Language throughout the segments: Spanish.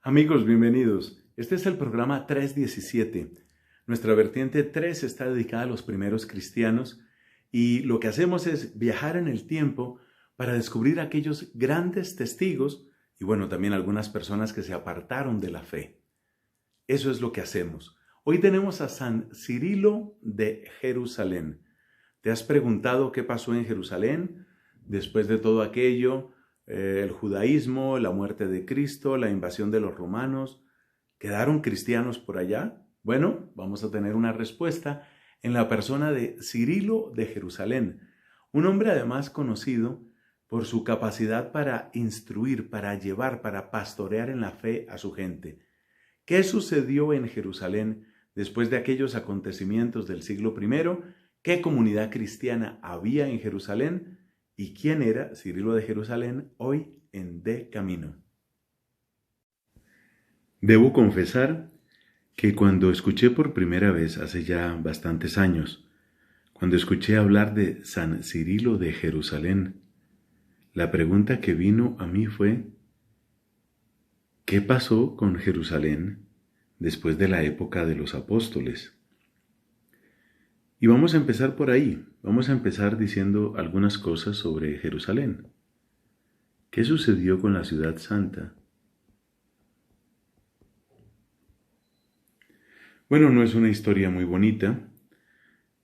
Amigos, bienvenidos. Este es el programa 317. Nuestra vertiente 3 está dedicada a los primeros cristianos y lo que hacemos es viajar en el tiempo para descubrir aquellos grandes testigos y también algunas personas que se apartaron de la fe. Eso es lo que hacemos. Hoy tenemos a San Cirilo de Jerusalén. ¿Te has preguntado qué pasó en Jerusalén después de todo aquello? El judaísmo, la muerte de Cristo, la invasión de los romanos. ¿Quedaron cristianos por allá? Bueno, vamos a tener una respuesta en la persona de Cirilo de Jerusalén, un hombre además conocido por su capacidad para instruir, para llevar, para pastorear en la fe a su gente. ¿Qué sucedió en Jerusalén después de aquellos acontecimientos del siglo I? ¿Qué comunidad cristiana había en Jerusalén? ¿Y quién era Cirilo de Jerusalén hoy en De Camino? Debo confesar que cuando escuché por primera vez, hace ya bastantes años, cuando escuché hablar de San Cirilo de Jerusalén, la pregunta que vino a mí fue, ¿qué pasó con Jerusalén después de la época de los apóstoles? Y vamos a empezar por ahí. Vamos a empezar diciendo algunas cosas sobre Jerusalén. ¿Qué sucedió con la ciudad santa? Bueno, no es una historia muy bonita,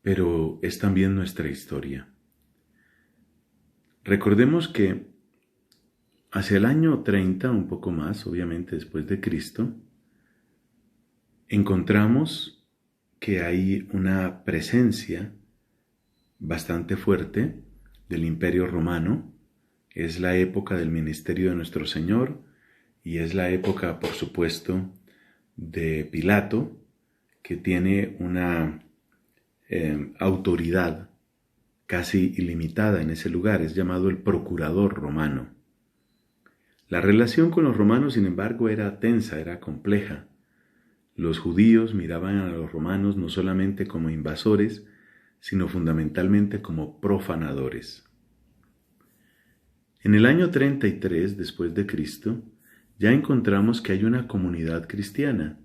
pero es también nuestra historia. Recordemos que hacia el año 30, un poco más, obviamente después de Cristo, encontramos que hay una presencia bastante fuerte del Imperio Romano. Es la época del ministerio de nuestro Señor y es la época, por supuesto, de Pilato, que tiene una autoridad casi ilimitada en ese lugar. Es llamado el procurador romano. La relación con los romanos, sin embargo, era tensa, era compleja. Los judíos miraban a los romanos no solamente como invasores, sino fundamentalmente como profanadores. En el año 33 después de Cristo, ya encontramos que hay una comunidad cristiana.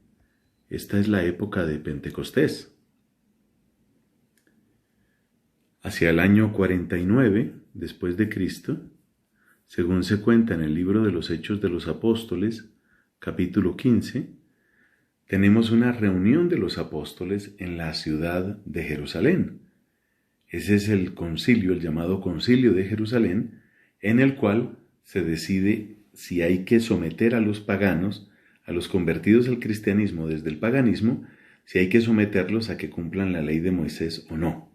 Esta es la época de Pentecostés. Hacia el año 49 después de Cristo, según se cuenta en el libro de los Hechos de los Apóstoles, capítulo 15, tenemos una reunión de los apóstoles en la ciudad de Jerusalén. Ese es el concilio, el llamado Concilio de Jerusalén, en el cual se decide si hay que someter a los paganos, a los convertidos al cristianismo desde el paganismo, si hay que someterlos a que cumplan la ley de Moisés o no.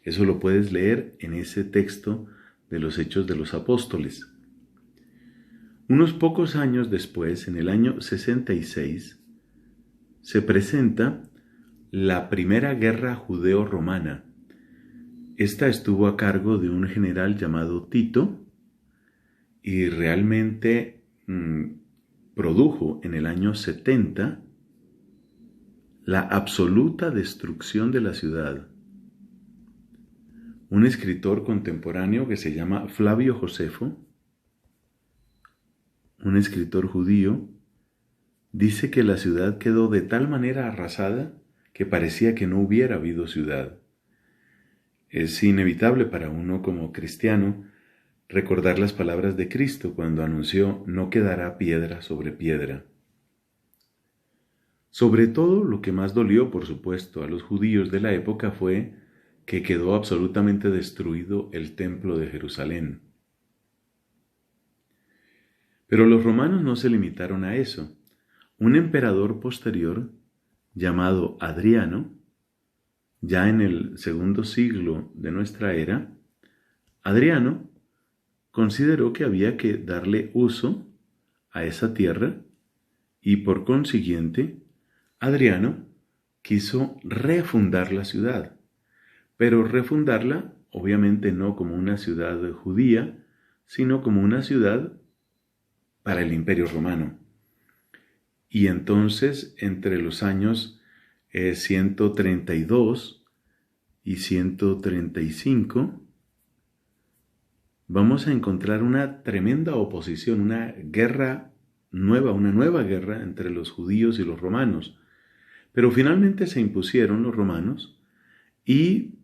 Eso lo puedes leer en ese texto de los Hechos de los Apóstoles. Unos pocos años después, en el año 66, se presenta la primera guerra judeo-romana. Esta estuvo a cargo de un general llamado Tito y realmente produjo en el año 70 la absoluta destrucción de la ciudad. Un escritor contemporáneo que se llama Flavio Josefo, un escritor judío, dice que la ciudad quedó de tal manera arrasada que parecía que no hubiera habido ciudad. Es inevitable para uno como cristiano recordar las palabras de Cristo cuando anunció no quedará piedra sobre piedra. Sobre todo, lo que más dolió, por supuesto, a los judíos de la época fue que quedó absolutamente destruido el templo de Jerusalén. Pero los romanos no se limitaron a eso. Un emperador posterior, llamado Adriano, ya en el segundo siglo de nuestra era, Adriano consideró que había que darle uso a esa tierra y por consiguiente Adriano quiso refundar la ciudad, pero refundarla obviamente no como una ciudad judía, sino como una ciudad para el Imperio Romano. Y entonces, entre los años 132 y 135, vamos a encontrar una tremenda oposición, una guerra una nueva guerra entre los judíos y los romanos. Pero finalmente se impusieron los romanos y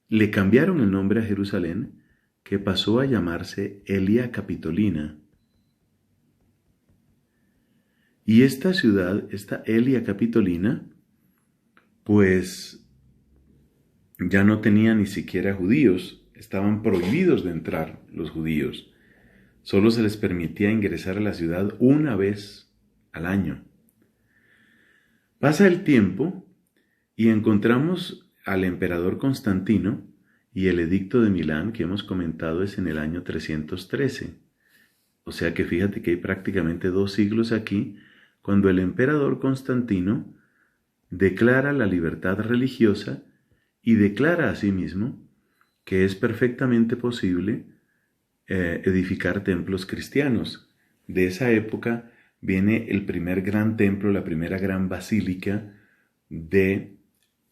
le cambiaron el nombre a Jerusalén, que pasó a llamarse Aelia Capitolina. Y esta ciudad, esta Aelia Capitolina, pues ya no tenía ni siquiera judíos, estaban prohibidos de entrar los judíos. Solo se les permitía ingresar a la ciudad una vez al año. Pasa el tiempo y encontramos al emperador Constantino, y el edicto de Milán que hemos comentado es en el año 313. O sea que fíjate que hay prácticamente 2 siglos aquí, cuando el emperador Constantino declara la libertad religiosa y declara asimismo que es perfectamente posible edificar templos cristianos. De esa época viene el primer gran templo, la primera gran basílica de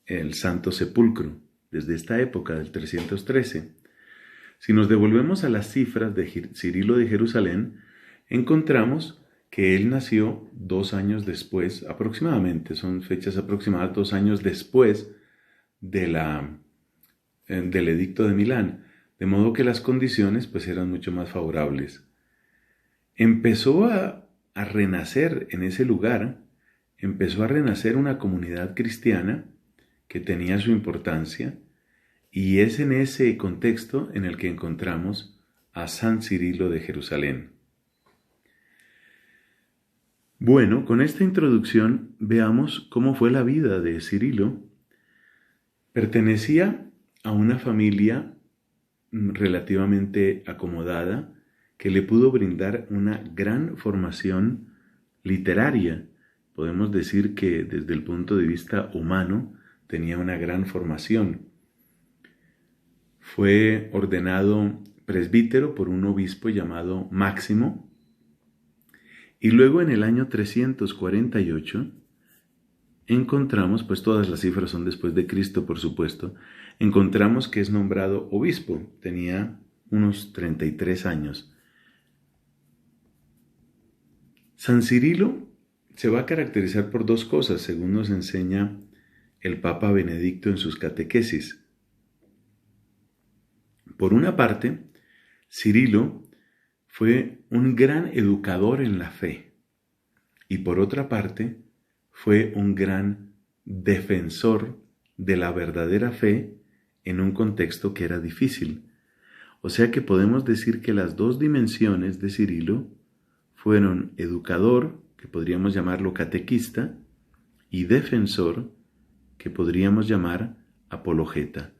el Santo Sepulcro, desde esta época del 313. Si nos devolvemos a las cifras de Cirilo de Jerusalén, encontramos que él nació 2 años después, aproximadamente, son fechas aproximadas, 2 años después del edicto de Milán, de modo que las condiciones pues eran mucho más favorables. Empezó a renacer en ese lugar, empezó a renacer una comunidad cristiana que tenía su importancia, y es en ese contexto en el que encontramos a San Cirilo de Jerusalén. Bueno, con esta introducción veamos cómo fue la vida de Cirilo. Pertenecía a una familia relativamente acomodada que le pudo brindar una gran formación literaria. Podemos decir que desde el punto de vista humano tenía una gran formación. Fue ordenado presbítero por un obispo llamado Máximo, y luego en el año 348 encontramos, pues todas las cifras son después de Cristo, por supuesto, encontramos que es nombrado obispo, tenía unos 33 años. San Cirilo se va a caracterizar por 2 cosas, según nos enseña el Papa Benedicto en sus catequesis. Por una parte, Cirilo fue un gran educador en la fe, y por otra parte, fue un gran defensor de la verdadera fe en un contexto que era difícil. O sea que podemos decir que las 2 dimensiones de Cirilo fueron educador, que podríamos llamarlo catequista, y defensor, que podríamos llamar apologeta.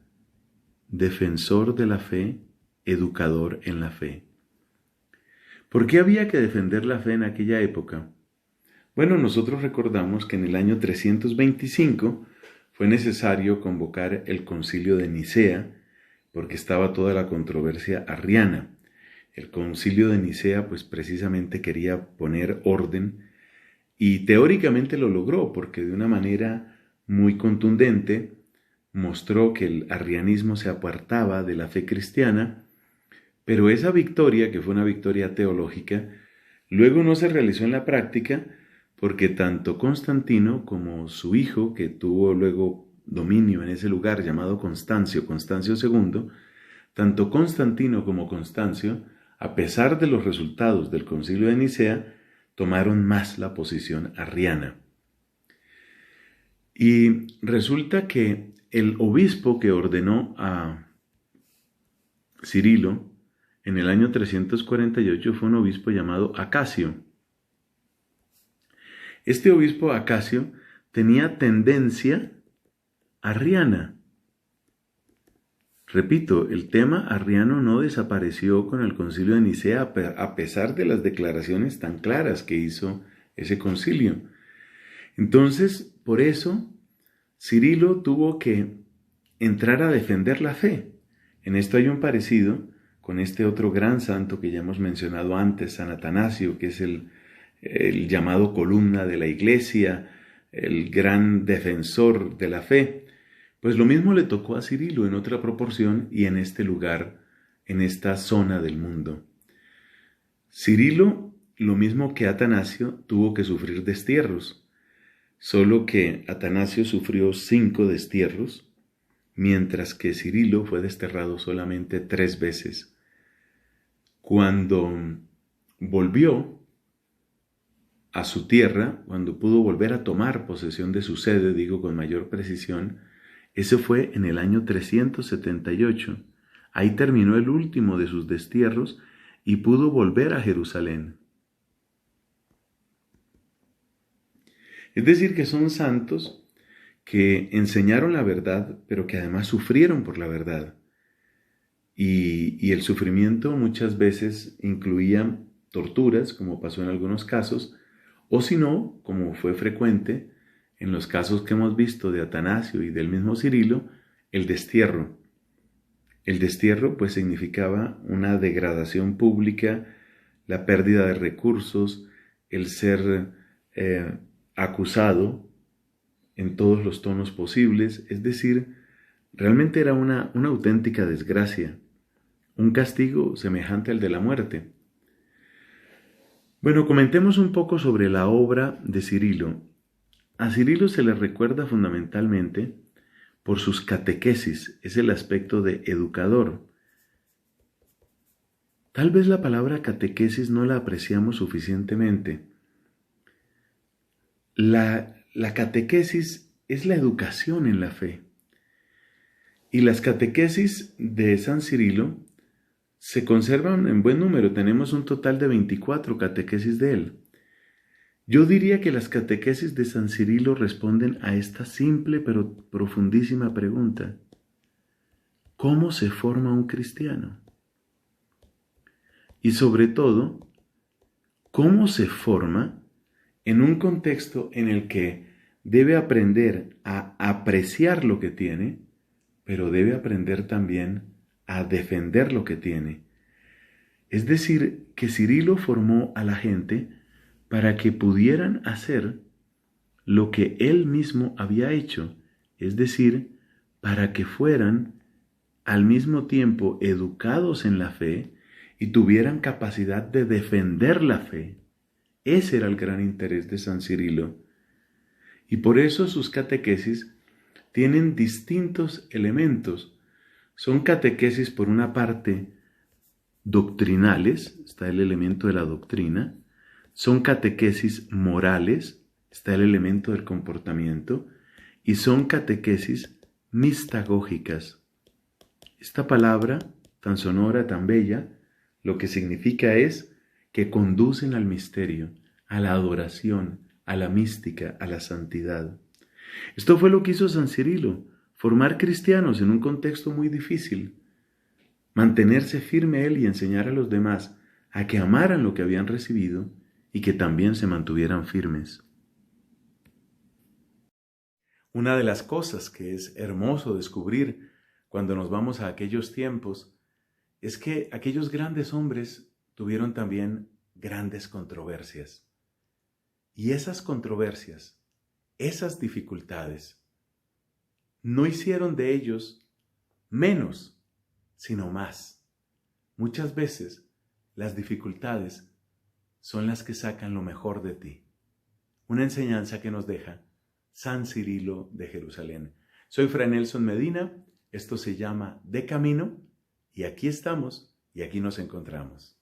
Defensor de la fe, educador en la fe. ¿Por qué había que defender la fe en aquella época? Bueno, nosotros recordamos que en el año 325 fue necesario convocar el Concilio de Nicea, porque estaba toda la controversia arriana. El Concilio de Nicea pues precisamente quería poner orden, y teóricamente lo logró, porque de una manera muy contundente mostró que el arrianismo se apartaba de la fe cristiana, pero esa victoria, que fue una victoria teológica, luego no se realizó en la práctica, porque tanto Constantino como su hijo, que tuvo luego dominio en ese lugar llamado Constancio II, tanto Constantino como Constancio, a pesar de los resultados del Concilio de Nicea, tomaron más la posición arriana. Y resulta que el obispo que ordenó a Cirilo en el año 348 fue un obispo llamado Acasio. Este obispo Acasio tenía tendencia arriana. Repito, el tema arriano no desapareció con el Concilio de Nicea a pesar de las declaraciones tan claras que hizo ese concilio. Entonces, por eso, Cirilo tuvo que entrar a defender la fe. En esto hay un parecido con este otro gran santo que ya hemos mencionado antes, San Atanasio, que es el llamado columna de la Iglesia, el gran defensor de la fe. Pues lo mismo le tocó a Cirilo en otra proporción y en este lugar, en esta zona del mundo. Cirilo lo mismo que Atanasio, tuvo que sufrir destierros, solo que Atanasio sufrió 5 destierros, mientras que Cirilo fue desterrado solamente 3 veces. Cuando volvió a su tierra, cuando pudo volver a tomar posesión de su sede, digo con mayor precisión, ese fue en el año 378. Ahí terminó el último de sus destierros y pudo volver a Jerusalén. Es decir, que son santos que enseñaron la verdad, pero que además sufrieron por la verdad. Y el sufrimiento muchas veces incluía torturas, como pasó en algunos casos, o si no, como fue frecuente en los casos que hemos visto de Atanasio y del mismo Cirilo, el destierro. El destierro pues significaba una degradación pública, la pérdida de recursos, el ser acusado en todos los tonos posibles, es decir, realmente era una auténtica desgracia, un castigo semejante al de la muerte. Bueno, comentemos un poco sobre la obra de Cirilo. A Cirilo se le recuerda fundamentalmente por sus catequesis, es el aspecto de educador. Tal vez la palabra catequesis no la apreciamos suficientemente. La catequesis es la educación en la fe. Y las catequesis de San Cirilo se conservan en buen número. Tenemos un total de 24 catequesis de él. Yo diría que las catequesis de San Cirilo responden a esta simple pero profundísima pregunta: ¿cómo se forma un cristiano? Y sobre todo, ¿cómo se forma en un contexto en el que debe aprender a apreciar lo que tiene, pero debe aprender también a defender lo que tiene? Es decir, que Cirilo formó a la gente para que pudieran hacer lo que él mismo había hecho, es decir, para que fueran al mismo tiempo educados en la fe y tuvieran capacidad de defender la fe. Ese era el gran interés de San Cirilo. Y por eso sus catequesis tienen distintos elementos. Son catequesis, por una parte, doctrinales, está el elemento de la doctrina. Son catequesis morales, está el elemento del comportamiento. Y son catequesis mistagógicas. Esta palabra, tan sonora, tan bella, lo que significa es que conducen al misterio, a la adoración, a la mística, a la santidad. Esto fue lo que hizo San Cirilo, formar cristianos en un contexto muy difícil, mantenerse firme él y enseñar a los demás a que amaran lo que habían recibido y que también se mantuvieran firmes. Una de las cosas que es hermoso descubrir cuando nos vamos a aquellos tiempos es que aquellos grandes hombres tuvieron también grandes controversias. Y esas controversias, esas dificultades, no hicieron de ellos menos, sino más. Muchas veces las dificultades son las que sacan lo mejor de ti. Una enseñanza que nos deja San Cirilo de Jerusalén. Soy Fray Nelson Medina, esto se llama De Camino, y aquí estamos y aquí nos encontramos.